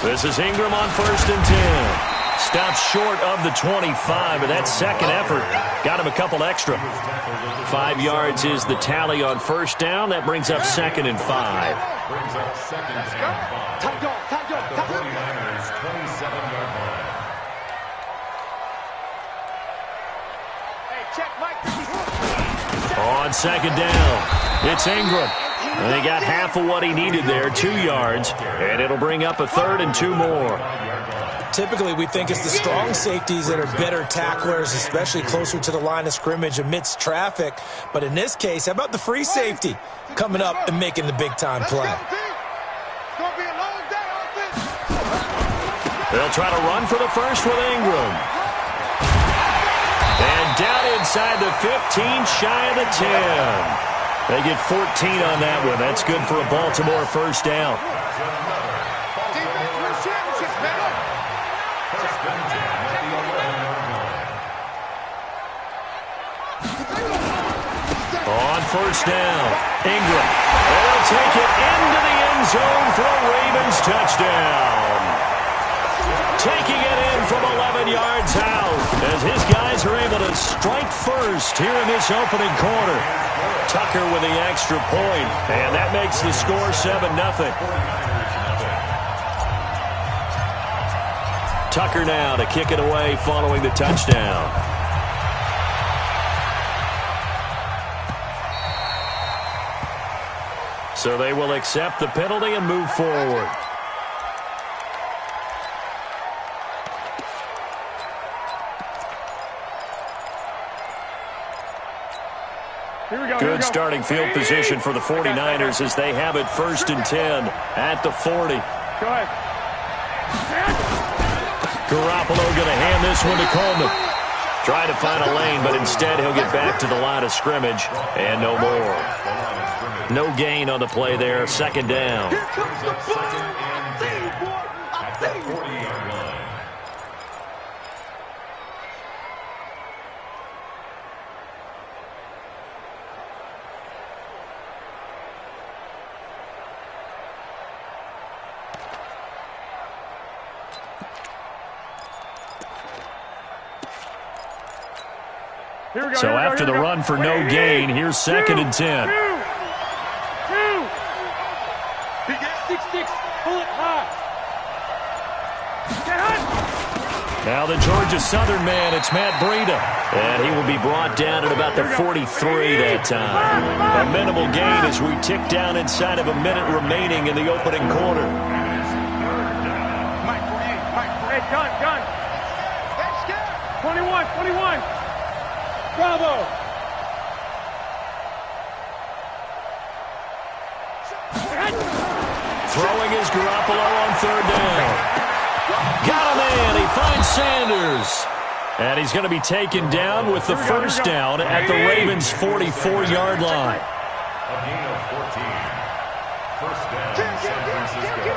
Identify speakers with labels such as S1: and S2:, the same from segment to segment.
S1: This is Ingram on 1st and 10. Stopped short of the 25, but that second effort got him a couple extra. 5 yards is the tally on 1st down. That brings up 2nd and 5.
S2: Brings up 2nd and 5. At the 49ers 27-yard line.
S1: On 2nd down, it's Ingram. And he got half of what he needed there, 2 yards, and it'll bring up a 3rd and 2 more.
S3: Typically, we think it's the strong safeties that are better tacklers, especially closer to the line of scrimmage amidst traffic. But in this case, how about the free safety coming up and making the big-time play?
S1: They'll try to run for the first with Ingram. And down inside the 15, shy of the 10. They get 14 on that one. That's good for a Baltimore 1st down. On 1st down, Ingram. They'll take it into the end zone for a Ravens touchdown. Taking it in from 11 yards out as his guys are able to strike first here in this opening quarter. Tucker with the extra point, and that makes the score 7-0. Tucker now to kick it away following the touchdown. So they will accept the penalty and move forward. Good starting field position for the 49ers as they have it 1st and 10 at the 40.
S4: Go ahead.
S1: Garoppolo going to hand this one to Coleman. Try to find a lane, but instead he'll get back to the line of scrimmage and no more. No gain on the play there. 2nd down.
S2: Here comes the second and 10 at the 40-yard line.
S1: So after the run for no gain, here's 2nd and 10. Now the Georgia Southern man, it's Matt Breida. And he will be brought down at about the 43 that time. A minimal gain as we tick down inside of a minute remaining in the opening quarter.
S4: Hey, gun. 21. Bravo.
S1: Throwing is Garoppolo on 3rd down. Got him in. He finds Sanders. And he's going to be taken down with the 1st down at the Ravens' 44-yard line.
S2: A gain of 14. 1st down, San Francisco.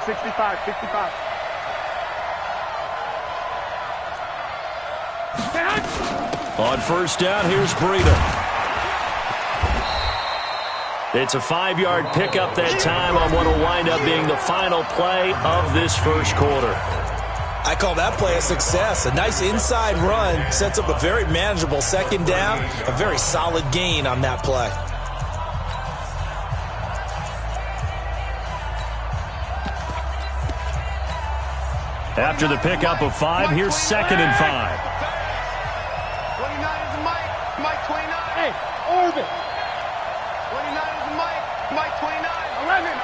S4: 65.
S1: On 1st down, here's Breida. It's a 5-yard pickup that time on what will wind up being the final play of this 1st quarter.
S3: I call that play a success. A nice inside run sets up a very manageable 2nd down. A very solid gain on that play.
S1: After the pickup of 5, here's 2nd and 5.
S5: 29 is Mike. Mike 29.
S4: Hey, Orbit.
S5: 29 is Mike 29.
S4: 11.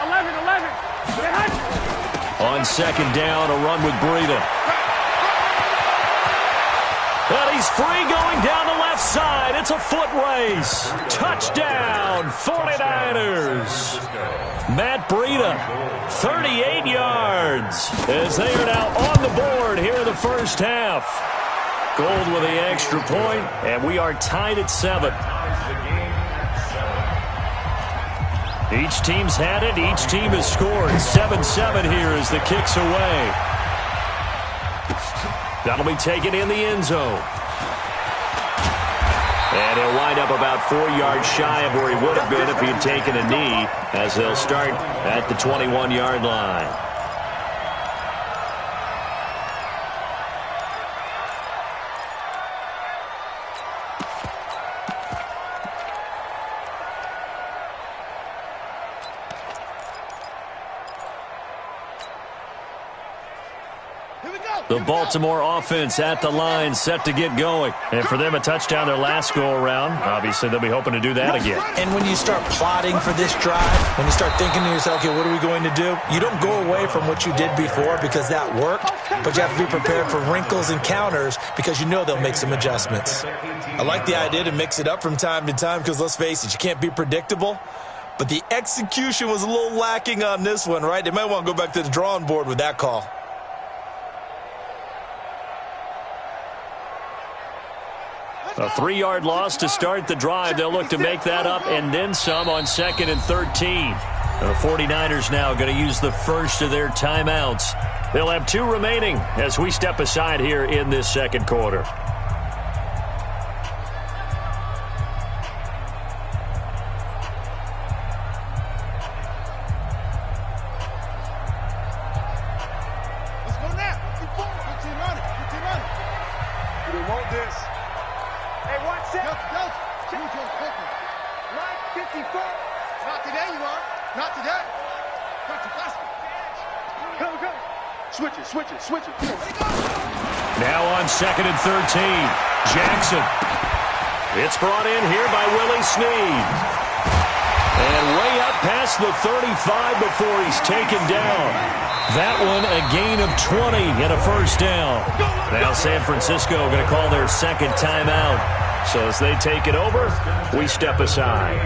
S1: On 2nd down, a run with Breida. And he's free going down the left side. It's a foot race. Touchdown, 49ers. Matt Breida, 38 yards, as they are now on the board here in the 1st half. Gold with the extra point, and we are tied at 7. Each team's had it. Each team has scored. 7-7 here as the kick's away. That'll be taken in the end zone. And he'll wind up about 4 yards shy of where he would have been if he had taken a knee, as they'll start at the 21-yard line. The Baltimore offense at the line, set to get going. And for them, a touchdown their last go-around. Obviously, they'll be hoping to do that again.
S3: And when you start plotting for this drive, when you start thinking to yourself, okay, what are we going to do? You don't go away from what you did before because that worked, but you have to be prepared for wrinkles and counters because you know they'll make some adjustments. I like the idea to mix it up from time to time because, let's face it, you can't be predictable. But the execution was a little lacking on this one, right? They might want to go back to the drawing board with that call.
S1: A 3-yard loss to start the drive. They'll look to make that up and then some on 2nd and 13. The 49ers now going to use the first of their timeouts. They'll have 2 remaining as we step aside here in this second quarter.
S5: Let's go now. Keep running. Keep running. You don't want this.
S4: Hey, watch that.
S5: Line 54. Not today, you are. Not today. Got you faster.
S4: Go.
S5: Switch it. Come on, let it go.
S1: Now on 2nd and 13. Jackson. It's brought in here by Willie Snead. And way up past the 35 before he's taken down. That one a gain of 20 and a first down. Now San Francisco going to call their second timeout. So as they take it over, we step aside.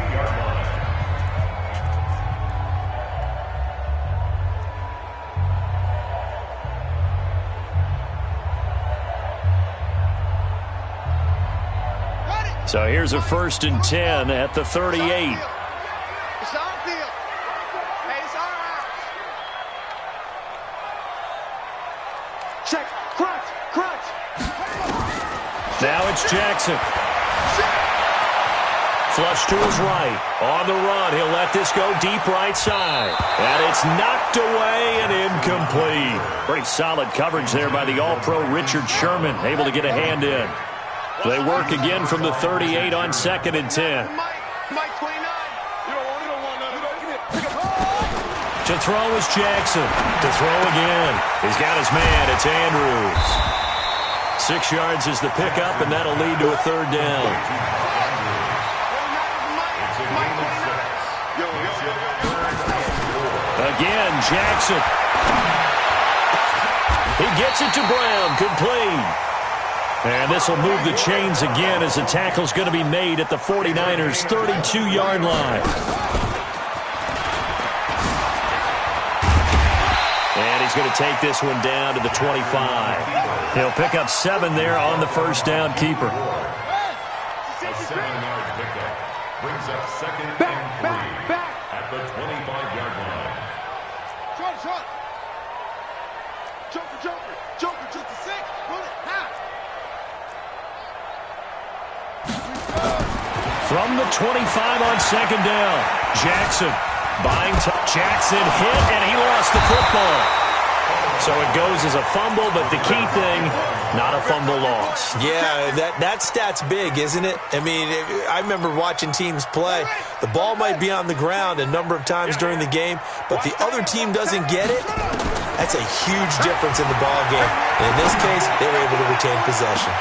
S1: So here's a 1st and 10 at the 38.
S5: It's our field. Hey, it's our house.
S4: Check. Crunch.
S1: Now it's Jackson. Flush to his right. On the run, he'll let this go deep right side. And it's knocked away and incomplete. Pretty solid coverage there by the All-Pro Richard Sherman. Able to get a hand in. They work again from the 38 on 2nd and 10.
S5: Mike 29. You don't want none.
S1: To throw is Jackson. To throw again. He's got his man. It's Andrews. 6 yards is the pickup, and that'll lead to a 3rd down. Again, Jackson. He gets it to Brown. Complete. And this will move the chains again as the tackle's going to be made at the 49ers' 32-yard line. And he's going to take this one down to the 25. He'll pick up 7 there on the first down keeper.
S2: A 7-yard pickup brings up 2nd and 3 at the 25-yard line.
S5: Joker, just a sec. Run it, now.
S1: From the 25 on 2nd down, Jackson buying Jackson hit, and he lost the football. So it goes as a fumble, but the key thing, not a fumble loss.
S3: Yeah, that stat's big, isn't it? I mean, I remember watching teams play. The ball might be on the ground a number of times during the game, but the other team doesn't get it. That's a huge difference in the ball game. And in this case, they were able to retain possession.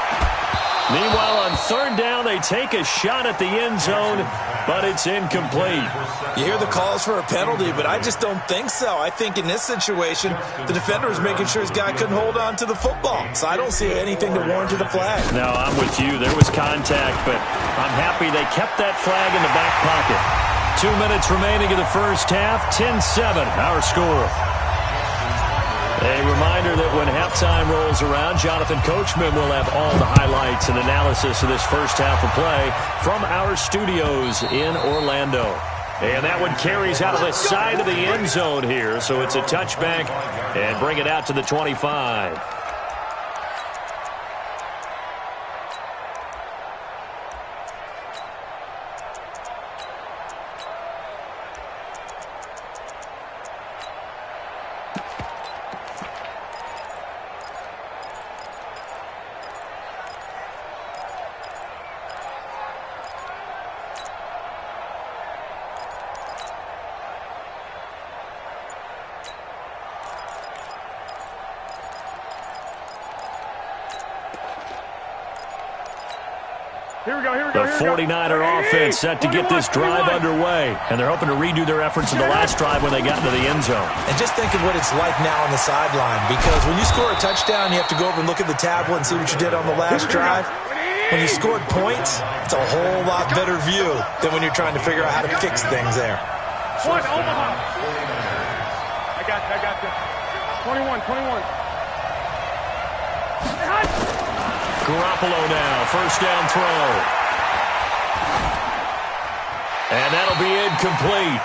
S1: Meanwhile, on 3rd down, they take a shot at the end zone, but it's incomplete.
S3: You hear the calls for a penalty, but I just don't think so. I think in this situation, the defender was making sure his guy couldn't hold on to the football. So I don't see anything to warrant the flag.
S1: No, I'm with you. There was contact, but I'm happy they kept that flag in the back pocket. 2 minutes remaining in the first half, 10-7, our score. A reminder that when halftime rolls around, Jonathan Coachman will have all the highlights and analysis of this first half of play from our studios in Orlando. And that one carries out of the side of the end zone here, so it's a touchback and bring it out to the 25.
S4: Here we go, here we
S1: The
S4: go, here we go.
S1: 49er offense set to get this drive underway. And they're hoping to redo their efforts in the last drive when they got into the end zone.
S3: And just think of what it's like now on the sideline, because when you score a touchdown, you have to go over and look at the tablet and see what you did on the last drive. When you scored points, it's a whole lot better view than when you're trying to figure out how to fix things there.
S4: One, Omaha. I got you. 21.
S1: Garoppolo now, first down throw. And that'll be incomplete.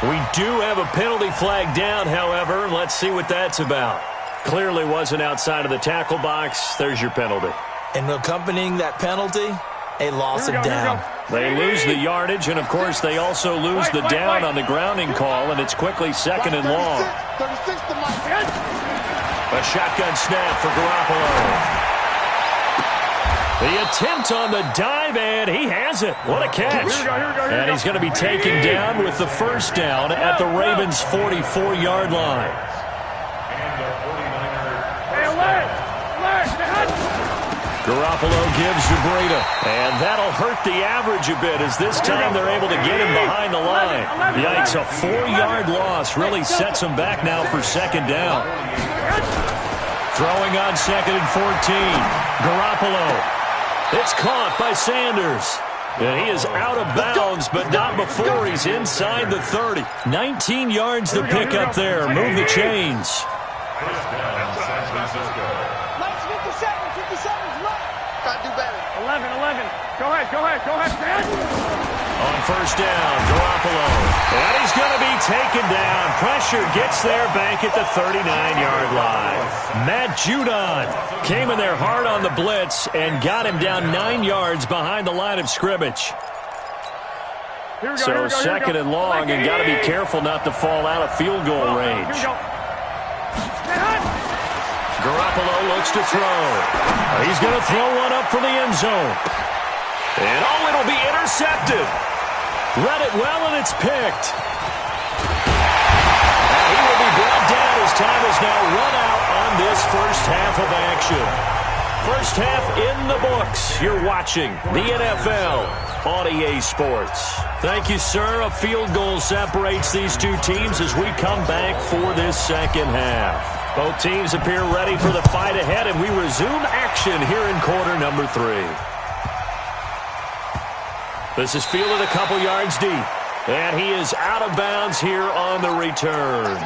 S1: We do have a penalty flag down, however. Let's see what that's about. Clearly wasn't outside of the tackle box. There's your penalty.
S3: And accompanying that penalty, a loss of down.
S1: They lose the yardage, and of course they also lose the down on the grounding call, and it's quickly second and long.
S5: 36 to Mike.
S1: A shotgun snap for Garoppolo. The attempt on the dive, and he has it. What a catch. And he's going to be taken down with the first down at the Ravens' 44-yard line. Garoppolo gives to Breida, and that'll hurt the average a bit as this time they're able to get him behind the line. Yikes, a 4-yard loss really sets him back now for second down. Throwing on second and 14. Garoppolo. It's caught by Sanders. And he is out of bounds, but not before he's inside the 30. 19 yards to pick up there. Move the chains.
S2: First down, San Francisco.
S5: 57 left. Gotta do better.
S4: 11. Go ahead, man.
S1: On first down, Garoppolo. And he's going to be taken down. Pressure gets there back at the 39-yard line. Matt Judon came in there hard on the blitz and got him down 9 yards behind the line of scrimmage. So second and long, and got to be careful not to fall out of field goal range. Garoppolo looks to throw. He's going to throw one up for the end zone. And it'll be intercepted. Read it well, and it's picked. And he will be brought down as time is now run out on this first half of action. First half in the books. You're watching the NFL on EA Sports. Thank you, sir. A field goal separates these two teams as we come back for this second half. Both teams appear ready for the fight ahead, and we resume action here in quarter number 3. This is fielded a couple yards deep, and he is out of bounds here on the return.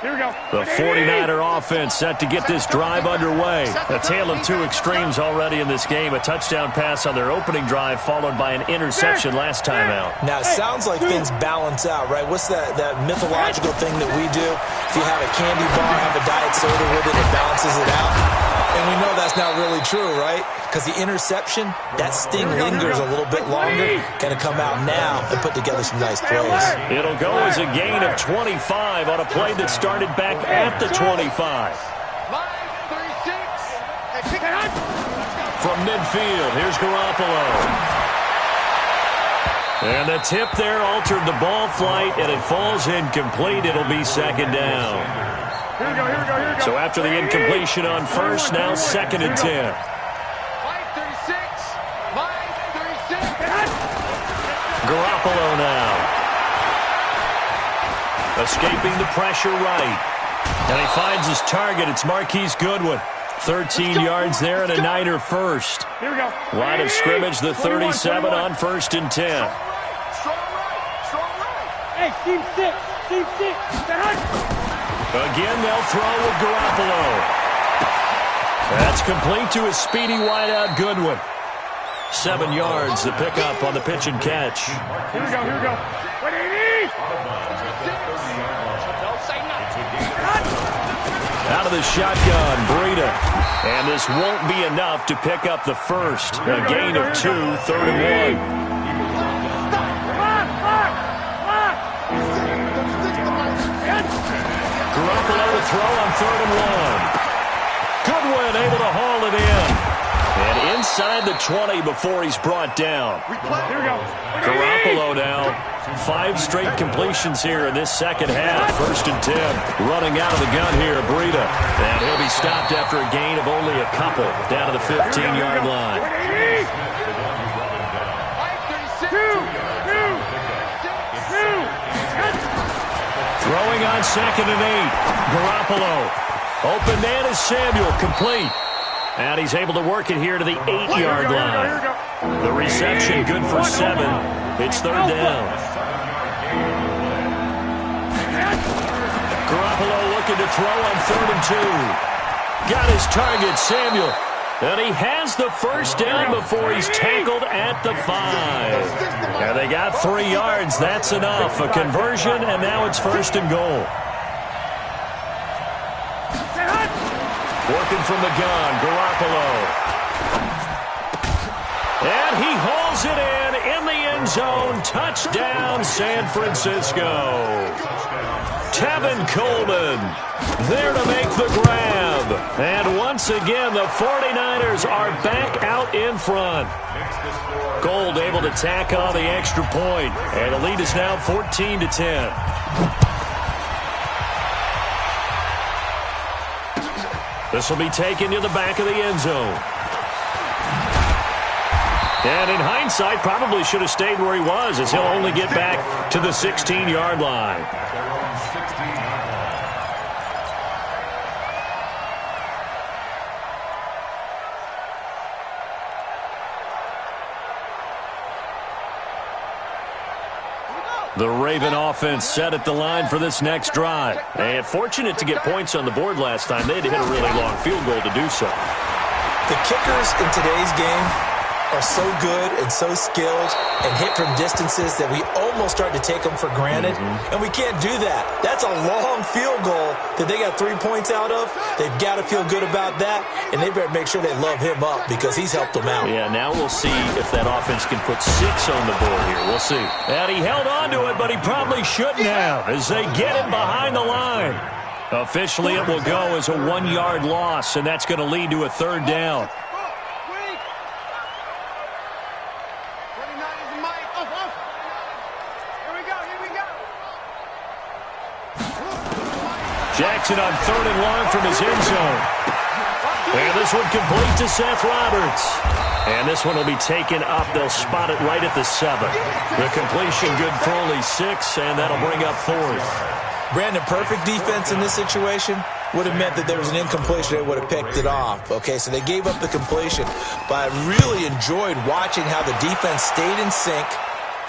S4: Here we go.
S1: The 49er offense set to get this drive underway. A tale of two extremes already in this game. A touchdown pass on their opening drive followed by an interception last time out.
S3: Now, it sounds like things balance out, right? What's that mythological thing that we do? If you have a candy bar, have a diet soda with it, it balances it out. And we know that's not really true, right? Because the interception, that sting lingers a little bit longer. Got to come out now and put together some nice plays.
S1: It'll go as a gain of 25 on a play that started back at the 25. From midfield, here's Garoppolo. And the tip there altered the ball flight, and it falls incomplete. It'll be second down.
S4: Here we go.
S1: So after the incompletion on first, now second and 10. Garoppolo now. Escaping the pressure right. And he finds his target. It's Marquise Goodwin. 13 yards there and a Niner first.
S4: Here we go.
S1: Line of scrimmage, the 37 on first and 10.
S5: Strong right.
S4: Hey, team six.
S1: Again, they'll throw with Garoppolo. That's complete to his speedy wideout Goodwin. 7 yards, the pickup on the pitch and catch.
S4: Here we go. What do you need?
S1: Out of the shotgun, Breida. And this won't be enough to pick up the first. A gain of 2, third and 1. Garoppolo to throw on third and 1. Goodwin able to haul it in. And inside the 20 before he's brought down.
S4: Here we go.
S1: Garoppolo now. 5 straight completions here in this second half. 1st and 10. Running out of the gun here, Breida. And he'll be stopped after a gain of only a couple. Down to the 15-yard line. Throwing on 2nd and 8. Garoppolo. Open man is Samuel. Complete. And he's able to work it here to the 8-yard line. The reception good for 7. It's 3rd down. Garoppolo looking to throw on 3rd and 2. Got his target, Samuel. And he has the 1st down before he's tackled at the 5. And they got 3 yards. That's enough. A conversion, and now it's 1st and goal. Working from the gun, Garoppolo. And he hauls it in the end zone. Touchdown, San Francisco. Tevin Coleman there to make the grab. And once again, the 49ers are back out in front. Gold able to tack on the extra point. And the lead is now 14-10. This will be taken to the back of the end zone. And in hindsight, probably should have stayed where he was, as he'll only get back to the 16-yard line. The Raven offense set at the line for this next drive. And fortunate to get points on the board last time. They had to hit a really long field goal to do so.
S3: The kickers in today's game are so good and so skilled and hit from distances that we almost start to take them for granted. And we can't do that. That's a long field goal that they got 3 points out of. They've got to feel good about that, and they better make sure they love him up because he's helped them out.
S1: Yeah, now we'll see if that offense can put 6 on the board here. We'll see. And he held on to it, but he probably shouldn't have as they get him behind the line. Officially, it will go as a 1-yard loss, and that's going to lead to a 3rd down. Jackson on 3rd and long from his end zone. And this one complete to Seth Roberts. And this one will be taken up. They'll spot it right at the 7. The completion good for only 6, and that'll bring up 4th.
S3: Brandon, perfect defense in this situation would have meant that there was an incompletion. They would have picked it off. Okay, so they gave up the completion. But I really enjoyed watching how the defense stayed in sync,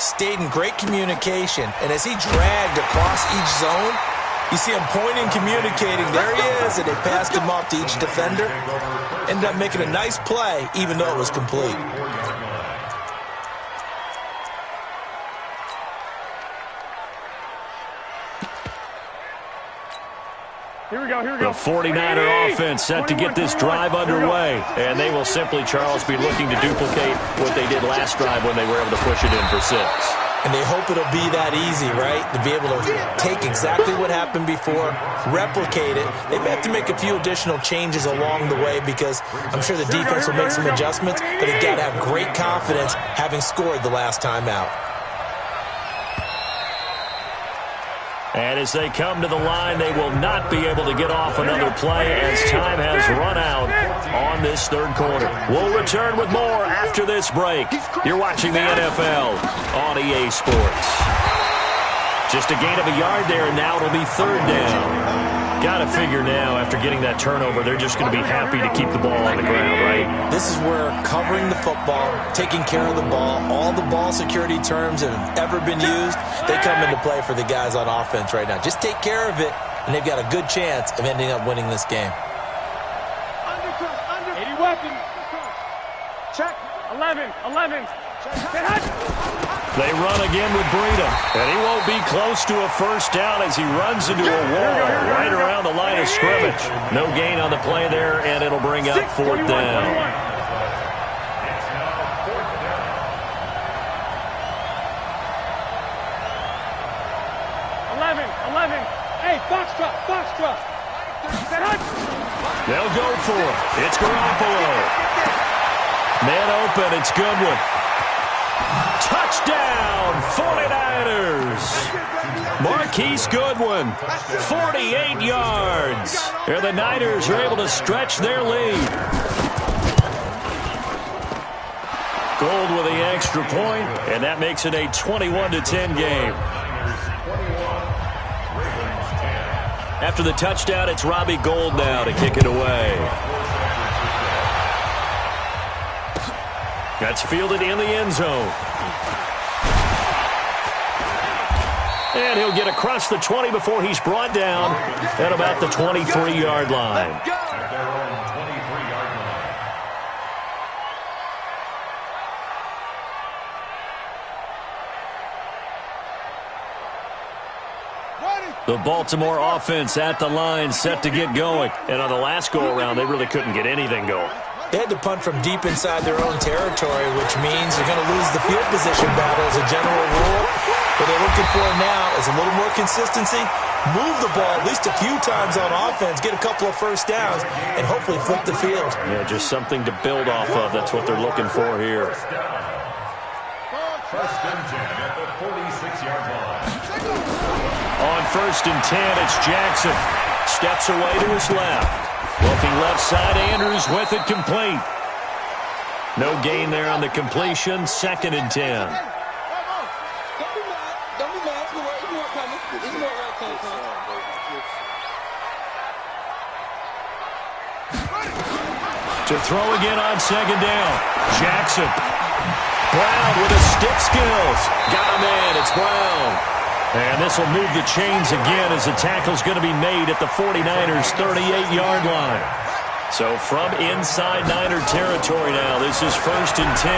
S3: stayed in great communication. And as he dragged across each zone, you see him pointing, communicating. There he is, and they passed him off to each defender. Ended up making a nice play, even though it was complete.
S4: Here we go, here we go.
S1: The 49er offense set to get this drive underway. And they will simply, Charles, be looking to duplicate what they did last drive when they were able to push it in for 6.
S3: And they hope it'll be that easy, right? To be able to take exactly what happened before, replicate it. They may have to make a few additional changes along the way because I'm sure the defense will make some adjustments, but they've got to have great confidence having scored the last time out.
S1: And as they come to the line, they will not be able to get off another play as time has run out on this 3rd quarter. We'll return with more after this break. You're watching the NFL on EA Sports. Just a gain of a yard there, and now it'll be 3rd down. Got to figure now, after getting that turnover, they're just going to be happy to keep the ball on the ground, right?
S3: This is where covering the football, taking care of the ball, all the ball security terms that have ever been used, they come into play for the guys on offense right now. Just take care of it, and they've got a good chance of ending up winning this game.
S4: 80 weapons. Check. 11.
S1: They run again with Breida, and he won't be close to a 1st down as he runs into a wall right around the line of scrimmage. No gain on the play there, and it'll bring up 4th down.
S4: 11. Hey, Foxtrot.
S1: They'll go for it. It's Garoppolo. Man open, it's Goodwin. Touchdown, 49ers. Marquise Goodwin, 48 yards. Here the Niners are able to stretch their lead. Gold with the extra point, and that makes it a 21-10 game. After the touchdown, it's Robbie Gould now to kick it away. That's fielded in the end zone. And he'll get across the 20 before he's brought down at about the 23-yard line.
S2: At their own 23-yard line.
S1: The Baltimore offense at the line, set to get going. And on the last go-around, they really couldn't get anything going.
S3: They had to punt from deep inside their own territory, which means they're going to lose the field position battle as a general rule. What they're looking for now is a little more consistency, move the ball at least a few times on offense, get a couple of first downs, and hopefully flip the field.
S1: Yeah, just something to build off of. That's what they're looking for here.
S2: First and 10 at the 46-yard line.
S1: On first and 10, it's Jackson. Steps away to his left. Looking left side, Andrews with it complete. No gain there on the completion. Second and 10.
S6: Don't be mad. Don't be mad. It's more coming. It's more coming.
S1: To throw again on second down. Jackson. Brown with his stick skills. Got him in. It's Brown. And this will move the chains again as the tackle's going to be made at the 49ers' 38-yard line. So from inside Niner territory now, this is first and 10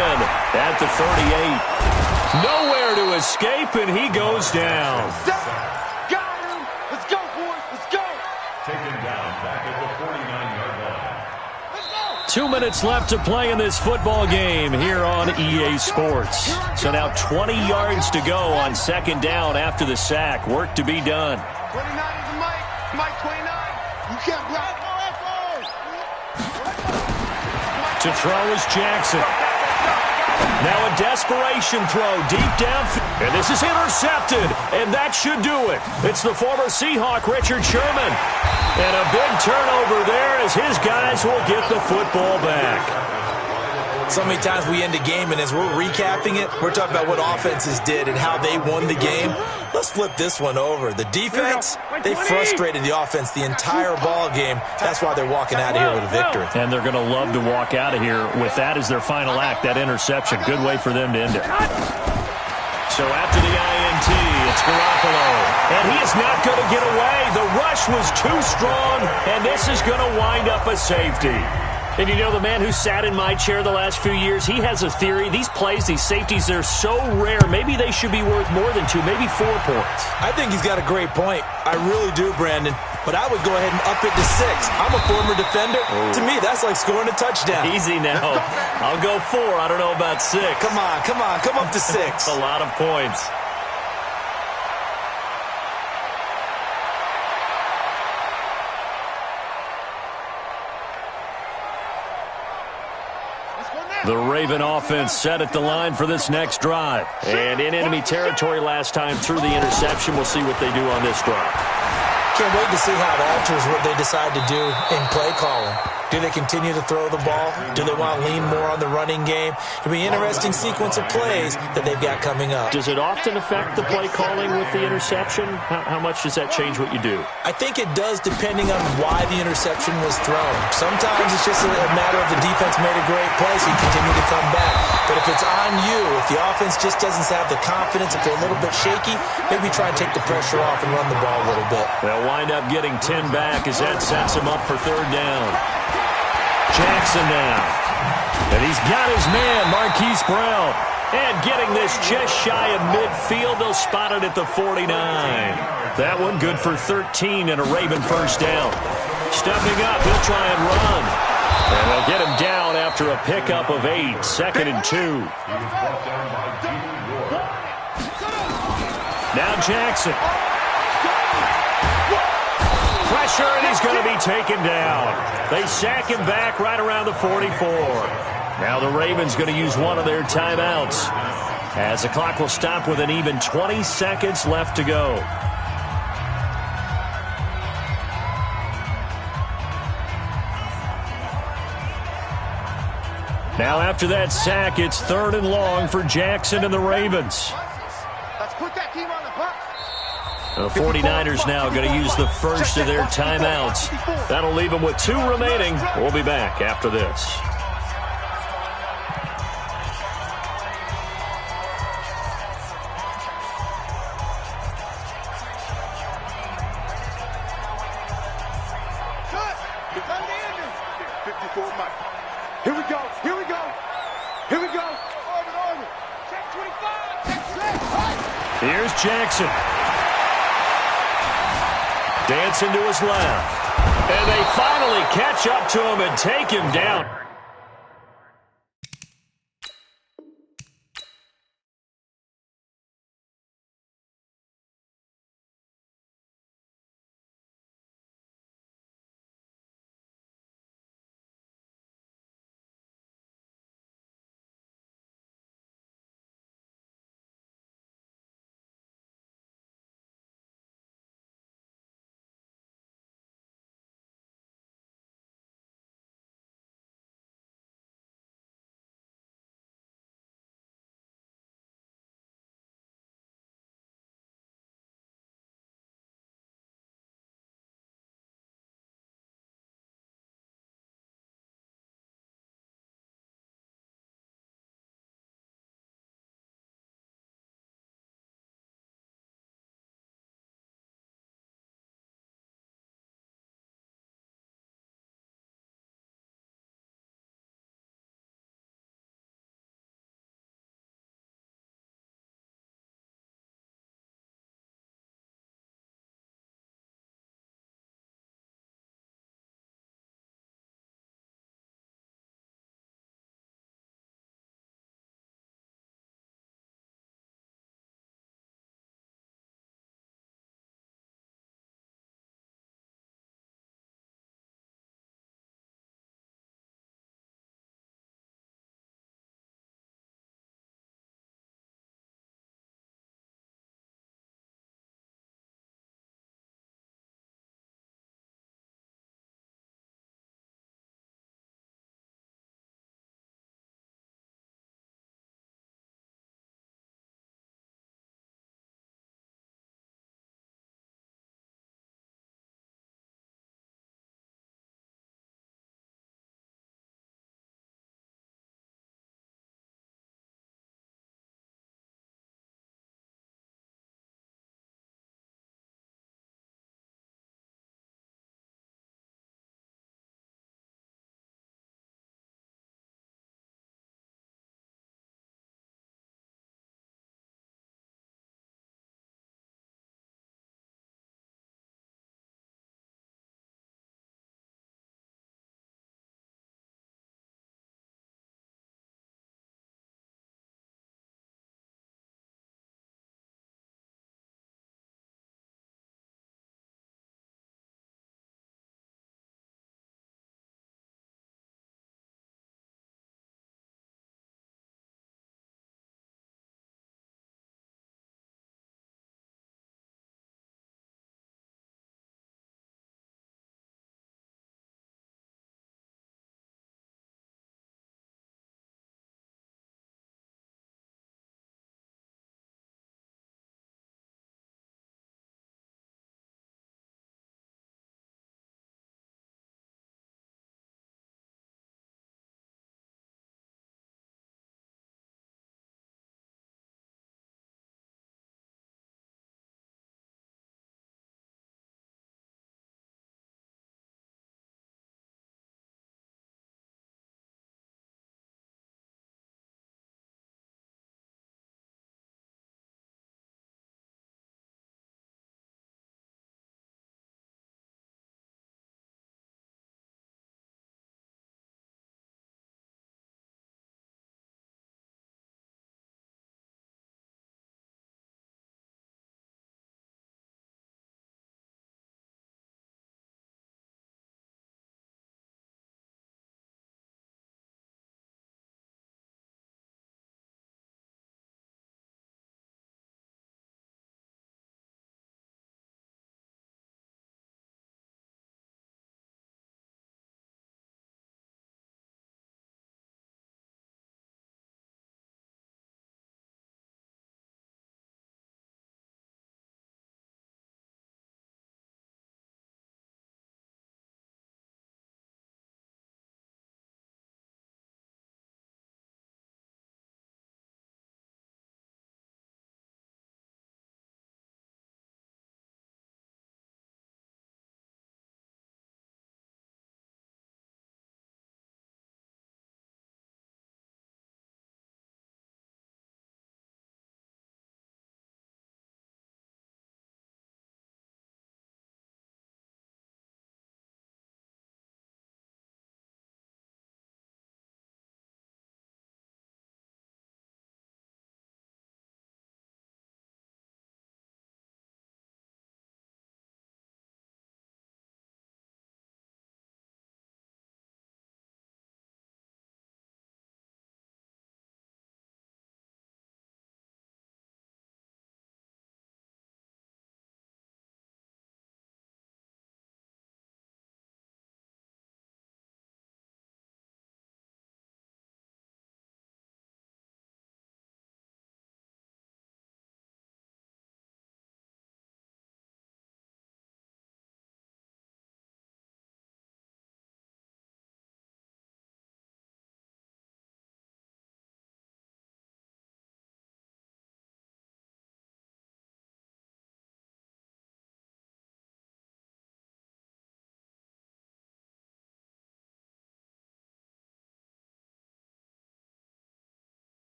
S1: at the 38. Nowhere to escape, and he goes down.
S5: Got him. Let's go, boys. Let's go.
S2: Taken down back at the 49-yard line.
S1: 2 minutes left to play in this football game here on EA Sports. So now 20 yards to go on second down after the sack. Work to be done.
S5: 29 is a Mike. Mike 29. You can't block.
S1: To throw is Jackson. Now a desperation throw deep downfield. And this is intercepted. And that should do it. It's the former Seahawk, Richard Sherman. And a big turnover there as his guys will get the football back.
S3: So many times we end a game, and as we're recapping it, we're talking about what offenses did and how they won the game. Let's flip this one over. The defense, they frustrated the offense the entire ball game. That's why they're walking out of here with a victory.
S1: And they're going to love to walk out of here with that as their final act, that interception. Good way for them to end it. So after the INT, it's Garoppolo. And he is not going to get away. The rush was too strong, and this is going to wind up a safety. And you know, the man who sat in my chair the last few years, he has a theory. These plays, these safeties, they're so rare. Maybe they should be worth more than 2, maybe 4 points.
S3: I think he's got a great point. I really do, Brandon. But I would go ahead and up it to 6. I'm a former defender. Oh. To me, that's like scoring a touchdown.
S1: Easy now. I'll go 4. I don't know about 6.
S3: Come on. Come up to 6.
S1: That's a lot of points. The Raven offense set at the line for this next drive. And in enemy territory last time through the interception. We'll see what they do on this drive.
S3: Can't wait to see how it alters what they decide to do in play calling. Do they continue to throw the ball? Do they want to lean more on the running game? It'll be an interesting sequence of plays that they've got coming up.
S1: Does it often affect the play calling with the interception? How much does that change what you do?
S3: I think it does depending on why the interception was thrown. Sometimes it's just a matter of the defense made a great play, so you continue to come back. But if it's on you, if the offense just doesn't have the confidence, if they're a little bit shaky, maybe try and take the pressure off and run the ball a little bit.
S1: They'll wind up getting 10 back as that sets them up for third down. Jackson now. And he's got his man, Marquise Brown. And getting this just shy of midfield, they'll spot it at the 49. That one good for 13 and a Raven first down. Stepping up, he'll try and run. And they'll get him down after a pickup of 8. Second and 2. Now Jackson. Pressure, and he's going to be taken down. They sack him back right around the 44. Now the Ravens going to use one of their timeouts, as the clock will stop with an even 20 seconds left to go. Now after that sack, it's 3rd and long for Jackson and the Ravens.
S5: Let's put that team on the bus.
S1: The 49ers now going to use the first of their timeouts. That'll leave them with 2 remaining. We'll be back after this.
S5: Good. It's on the ending. 54 Mike. Here we go. Here we go. Here we go. Orbit. Check 25. Check.
S1: Here's Jackson. Dancing to his left. And they finally catch up to him and take him down.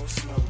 S7: smoke.